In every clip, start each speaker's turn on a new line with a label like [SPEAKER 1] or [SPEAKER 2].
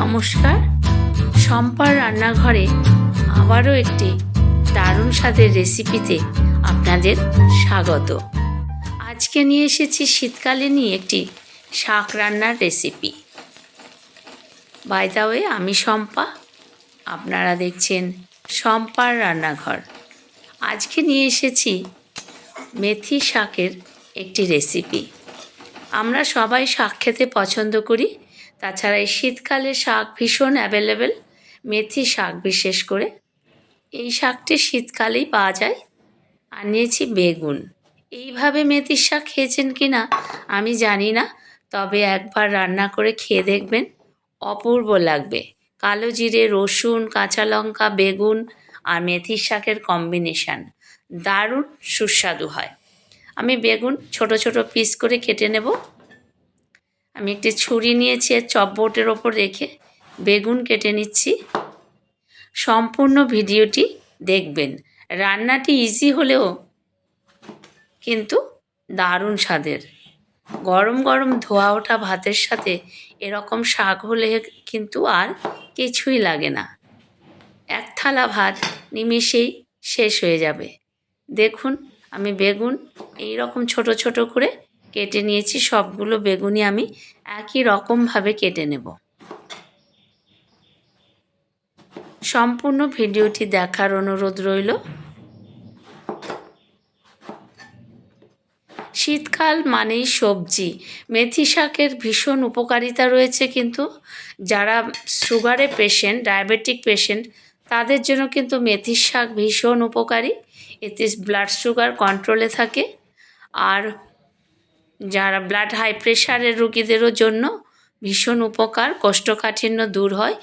[SPEAKER 1] নমস্কার, শম্পার রান্নাঘরে আবারও একটি দারুণ স্বাদের রেসিপিতে আপনাদের স্বাগত। আজকে নিয়ে এসেছি শীতকালে নিয়ে একটি শাক রান্নার রেসিপি। বাই দ্য ওয়ে, আমি শম্পা, আপনারা দেখছেন শম্পার রান্নাঘর। আজকে নিয়ে এসেছি মেথি শাকের একটি রেসিপি। আমরা সবাই শাক খেতে পছন্দ করি, তাছাড়া এই শীতকালে শাক ভীষণ অ্যাভেলেবেল, মেথি শাক বিশেষ করে। এই শাকটি শীতকালেই পাওয়া যায়। আর নিয়েছি বেগুন। এইভাবে মেথির শাক খেয়েছেন কি না আমি জানি না, তবে একবার রান্না করে খেয়ে দেখবেন, অপূর্ব লাগবে। কালো জিরে, রসুন, কাঁচা লঙ্কা, বেগুন আর মেথির শাকের কম্বিনেশান দারুণ সুস্বাদু হয়। আমি বেগুন ছোট ছোট পিস করে কেটে নেব। আমি একটি ছুরি নিয়েছি, চপবোর্ডের ওপর রেখে বেগুন কেটে নিচ্ছি। সম্পূর্ণ ভিডিওটি দেখবেন। রান্নাটি ইজি হলেও কিন্তু দারুণ স্বাদের। গরম গরম ধোয়া ওঠা ভাতের সাথে এরকম শাক হলে কিন্তু আর কিছুই লাগে না। এক থালা ভাত নিমেষেই শেষ হয়ে যাবে। দেখুন, আমি বেগুন এই রকম ছোট ছোট করে কেটে নিয়েছি। সবগুলো বেগুনই আমি একই রকমভাবে কেটে নেব। সম্পূর্ণ ভিডিওটি দেখার অনুরোধ রইল। শীতকাল মানেই সবজি। মেথি শাকের ভীষণ উপকারিতা রয়েছে, কিন্তু যারা সুগারে পেশেন্ট, ডায়াবেটিক পেশেন্ট, তাদের জন্য কিন্তু মেথির শাক ভীষণ উপকারী। এতে ব্লাড সুগার কন্ট্রোলে থাকে। আর যারা ব্লাড হাই প্রেশারের রোগীদেরও জন্য ভীষণ উপকার, কোষ্ঠকাঠিন্য দূর হয়,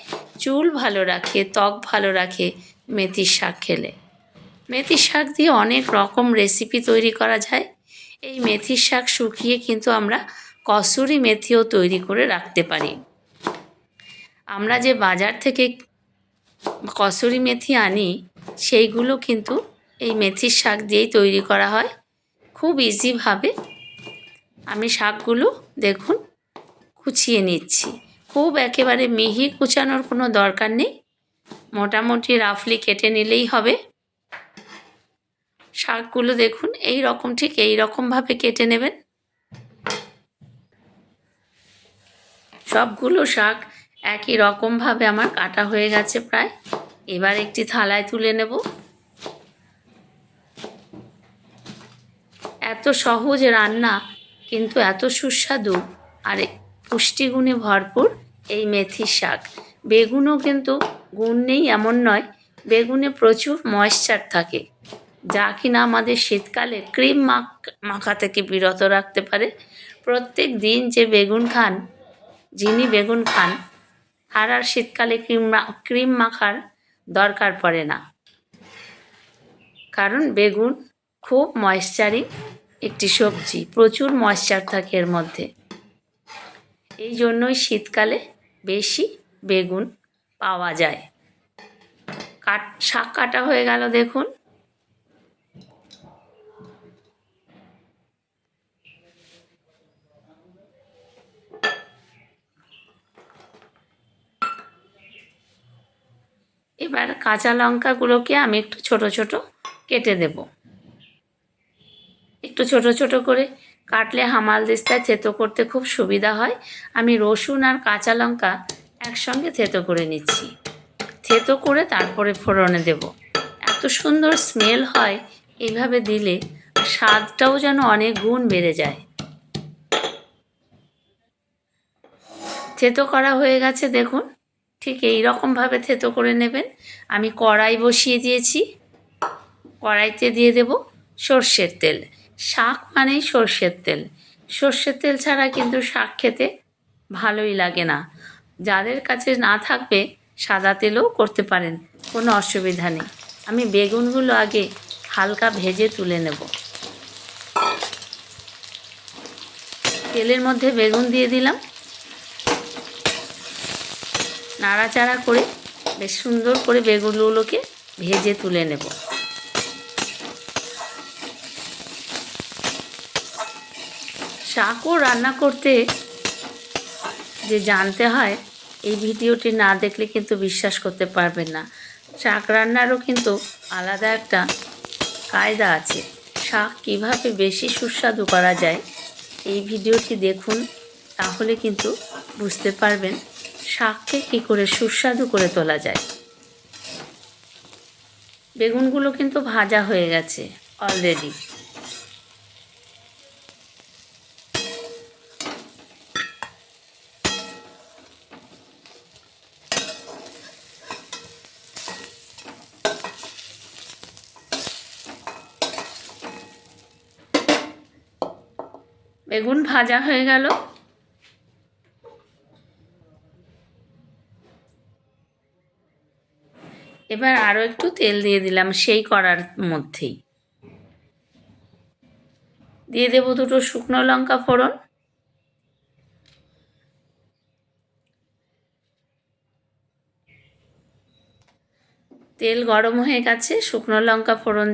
[SPEAKER 1] চুল ভালো রাখে, ত্বক ভালো রাখে মেথির শাক খেলে। মেথির শাক দিয়ে অনেক রকম রেসিপি তৈরি করা যায়। এই মেথির শাক শুকিয়ে কিন্তু আমরা কসুরি মেথিও তৈরি করে রাখতে পারি। আমরা যে বাজার থেকে কসুরি মেথি আনি, সেইগুলো কিন্তু এই মেথির শাক দিয়েই তৈরি করা হয় খুব ইজিভাবে। আমি শাকগুলো দেখুন কুচিয়ে নিচ্ছি। খুব একেবারে মিহি কুচানোর কোনো দরকার নেই, মোটামুটি রাফলি কেটে নিলেই হবে। শাকগুলো দেখুন এই রকম, ঠিক এই রকমভাবে কেটে নেবেন। সবগুলো শাক একই রকমভাবে আমার কাটা হয়ে গেছে প্রায়। এবার একটি থালায় তুলে নেব। এত সহজ রান্না, কিন্তু এত সুস্বাদু আর পুষ্টিগুণে ভরপুর এই মেথির শাক। বেগুনও কিন্তু গুণ নেই এমন নয়, বেগুনে প্রচুর ময়েশ্চার থাকে, যা কিনা আমাদের শীতকালে ক্রিম মাখা থেকে বিরত রাখতে পারে। প্রত্যেক দিন যে বেগুন খান, যিনি বেগুন খান, আর শীতকালে ক্রিম মাখার দরকার পড়ে না, কারণ বেগুন খুব ময়েশ্চারিং একটি সবজি, প্রচুর ময়েশ্চার থাকে এর মধ্যে। এই জন্যই শীতকালে বেশি বেগুন পাওয়া যায়। শাক কাটা হয়ে গেল দেখুন। এবার কাঁচা লঙ্কাগুলোকে আমি একটু ছোট ছোট কেটে দেব। একটু ছোট ছোট করে কাটলে হামালদিস্তায় থেতো করতে খুব সুবিধা হয়। আমি রসুন আর কাঁচা লঙ্কা একসঙ্গে থেতো করে নিচ্ছি। থেতো করে তারপরে ফোড়নে দেব। এত সুন্দর স্মেল হয় এইভাবে দিলে, স্বাদটাও যেন অনেক গুণ বেড়ে যায়। থেতো করা হয়ে গেছে দেখুন, ঠিক এই রকমভাবে থেতো করে নেবেন। আমি কড়াই বসিয়ে দিয়েছি। কড়াইতে দিয়ে দেব সর্ষের তেল। শাক মানেই সর্ষের তেল। সর্ষের তেল ছাড়া কিন্তু শাক খেতে ভালোই লাগে না। যাদের কাছে না থাকবে সাদা তেলও করতে পারেন, কোনো অসুবিধা নেই। আমি বেগুনগুলো আগে হালকা ভেজে তুলে নেব। তেলের মধ্যে বেগুন দিয়ে দিলাম। নাড়াচাড়া করে বেশ সুন্দর করে বেগুনগুলোকে ভেজে তুলে নেব। শাকও রান্না করতে যে জানতে হয় এই ভিডিওটি না দেখলে কিন্তু বিশ্বাস করতে পারবেন না। শাক রান্নারও কিন্তু আলাদা একটা কায়দা আছে। শাক কীভাবে বেশি সুস্বাদু করা যায় এই ভিডিওটি দেখুন, তাহলে কিন্তু বুঝতে পারবেন শাককে কী করে সুস্বাদু করে তোলা যায়। বেগুনগুলো কিন্তু ভাজা হয়ে গেছে অলরেডি। বেগুন ভাজা হয়ে গেল। এবার আরও একটু তেল দিয়ে দিলাম সেই কড়ার মধ্যেই। দিয়ে দেবো 2টো শুকনো লঙ্কা ফোড়ন। তেল গরম হয়ে গেছে, শুকনো লঙ্কা ফোড়ন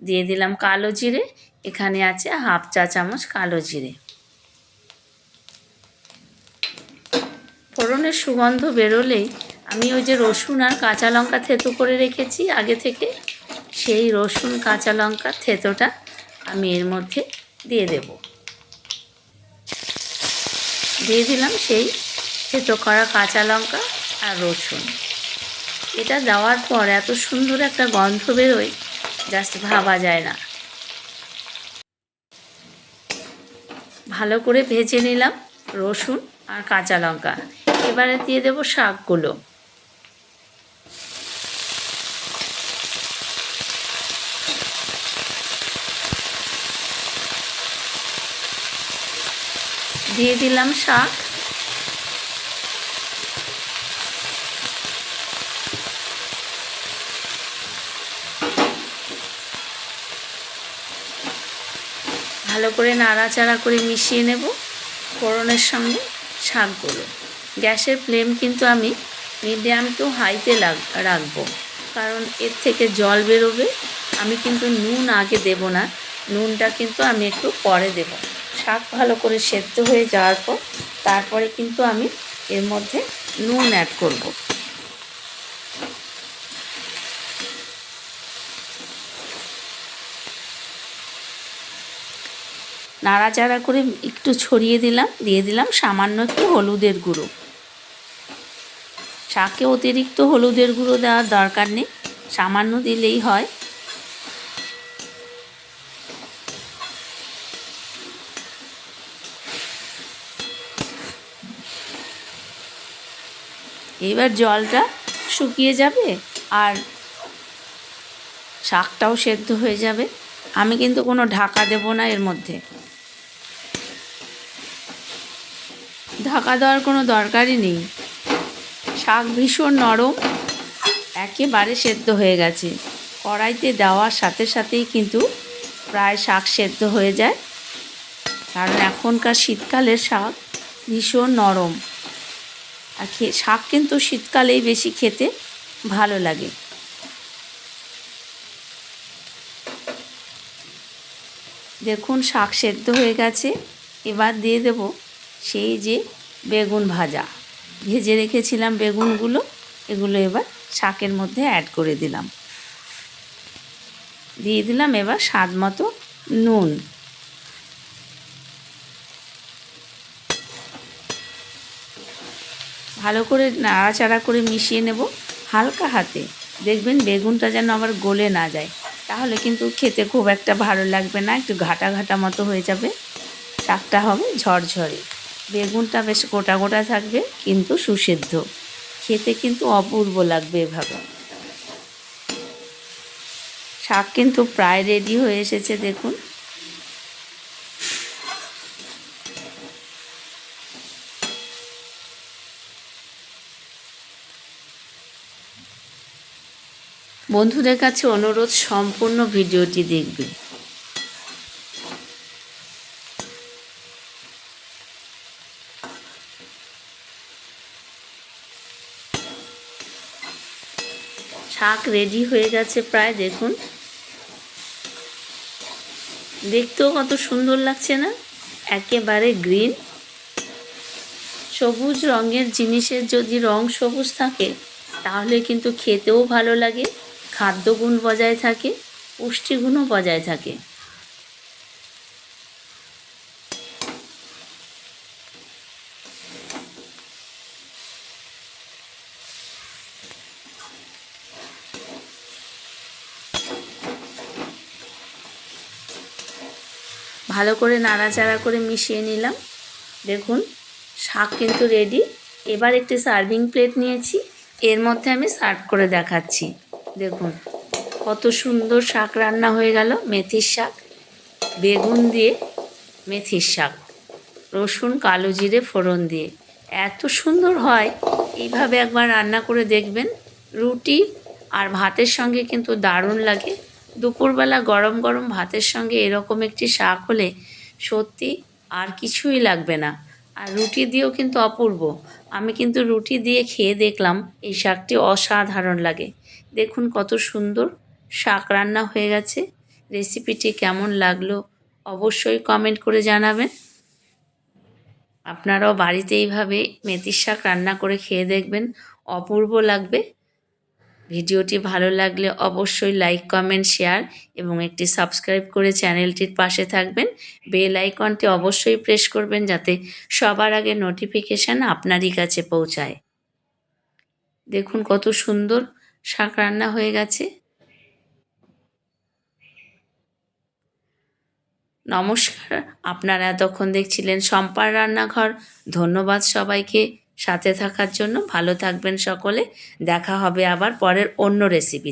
[SPEAKER 1] দিয়ে দিলাম কালো জিরে। এখানে আছে 1/2 চা চামচ কালো জিরে। ফোড়নের সুগন্ধ বেরোলেই আমি ওই যে রসুন আর কাঁচা লঙ্কা থেতো করে রেখেছি আগে থেকে, সেই রসুন কাঁচা লঙ্কা থেতোটা আমি এর মধ্যে দিয়ে দেব। দিয়ে দিলাম সেই থেতো করা কাঁচা লঙ্কা আর রসুন। এটা দেওয়ার পর এত সুন্দর একটা গন্ধ বেরোয়, জাস্ট ভাবা যায় না। ভালো করে ভেজে নিলাম রসুন আর কাঁচা লঙ্কা। এবারে দিয়ে দেব শাকগুলো। দিয়ে দিলাম শাক। ভালো করে নাড়াচাড়া করে মিশিয়ে নেব ফোড়নের সঙ্গে শাকগুলো। গ্যাসের ফ্লেম কিন্তু আমি মিডিয়াম টু হাইতে রাখবো, কারণ এর থেকে জল বেরোবে। আমি কিন্তু নুন আগে দেব না, নুনটা কিন্তু আমি একটু পরে দেব। শাক ভালো করে সেদ্ধ হয়ে যাওয়ার পর তারপরে কিন্তু আমি এর মধ্যে নুন অ্যাড করব। নাড়াচাড়া করে একটু ছড়িয়ে দিলাম, দিয়ে দিলাম সামান্য একটু হলুদের গুঁড়ো। শাকে অতিরিক্ত হলুদের গুঁড়ো দেওয়ার দরকার নেই, সামান্য দিলেই হয়। এবার জলটা শুকিয়ে যাবে আর শাকটাও সেদ্ধ হয়ে যাবে। আমি কিন্তু কোনো ঢাকা দেব না এর মধ্যে, ঢাকা দেওয়ার কোনো দরকারই নেই। শাক ভীষণ নরম, একেবারে সেদ্ধ হয়ে গেছে। কড়াইতে দেওয়ার সাথে সাথেই কিন্তু প্রায় শাক সেদ্ধ হয়ে যায়, কারণ এখনকার শীতকালের শাক ভীষণ নরম। আর শাক কিন্তু শীতকালেই বেশি খেতে ভালো লাগে। দেখুন শাক সেদ্ধ হয়ে গেছে। এবার দিয়ে দেব সেই যে বেগুন ভেজে রেখেছিলাম বেগুনগুলো, এগুলো এবার শাকের মধ্যে অ্যাড করে দিলাম। দিয়ে দিলাম এবার স্বাদ মতো নুন। ভালো করে নাড়াচাড়া করে মিশিয়ে নেব হালকা হাতে। দেখবেন বেগুনটা যেন আবার গলে না যায়, তাহলে কিন্তু খেতে খুব একটা ভালো লাগবে না, একটু ঘাটা ঘাটা মতো হয়ে যাবে। শাকটা হবে ঝরঝরে, বেগুনটা বেশ গোটা গোটা থাকবে কিন্তু সুসেদ্ধ, খেতে কিন্তু অপূর্ব লাগবে এভাবে। শাক কিন্তু প্রায় রেডি হয়ে এসেছে দেখুন। বন্ধুদের কাছে অনুরোধ, সম্পূর্ণ ভিডিওটি দেখবে। শাক রেডি হয়ে গেছে প্রায়, দেখুন দেখতেও কত সুন্দর লাগছে না, একেবারে গ্রিন, সবুজ রঙের জিনিসের যদি রং সবুজ থাকে তাহলে কিন্তু খেতেও ভালো লাগে, খাদ্যগুণ বজায় থাকে, পুষ্টিগুণও বজায় থাকে। ভালো করে নাড়াচাড়া করে মিশিয়ে নিলাম। দেখুন শাক কিন্তু রেডি। এবার একটি সার্ভিং প্লেট নিয়েছি, এর মধ্যে আমি সার্ভ করে দেখাচ্ছি। দেখুন কত সুন্দর শাক রান্না হয়ে গেল। মেথির শাক, বেগুন দিয়ে মেথির শাক, রসুন কালো জিরে ফোড়ন দিয়ে এত সুন্দর হয়। এইভাবে একবার রান্না করে দেখবেন, রুটি আর ভাতের সঙ্গে কিন্তু দারুণ লাগে। দুপুরবেলা গরম গরম ভাতের সঙ্গে এরকম একটি শাক হলে সত্যি আর কিছুই লাগবে না। আর রুটি দিয়েও কিন্তু অপূর্ব। আমি কিন্তু রুটি দিয়ে খেয়ে দেখলাম, এই শাকটি অসাধারণ লাগে। দেখুন কত সুন্দর শাক রান্না হয়ে গেছে। রেসিপিটি কেমন লাগলো অবশ্যই কমেন্ট করে জানাবেন। আপনারাও বাড়িতে এইভাবে মেথির শাক রান্না করে খেয়ে দেখবেন, অপূর্ব লাগবে। ভিডিওটি ভালো লাগলে অবশ্যই লাইক, কমেন্ট, শেয়ার এবং একটি সাবস্ক্রাইব করে চ্যানেলটির পাশে থাকবেন। বেল আইকনটি অবশ্যই প্রেস করবেন যাতে সবার আগে নোটিফিকেশান আপনারই কাছে পৌঁছায়। দেখুন কত সুন্দর শাক রান্না হয়ে গেছে। নমস্কার, আপনারা এতক্ষণ দেখছিলেন শম্পার রান্নাঘর। ধন্যবাদ সবাইকে সাথে থাকার জন্য। ভালো থাকবেন সকলে। দেখা হবে আবার পরের অন্য রেসিপি।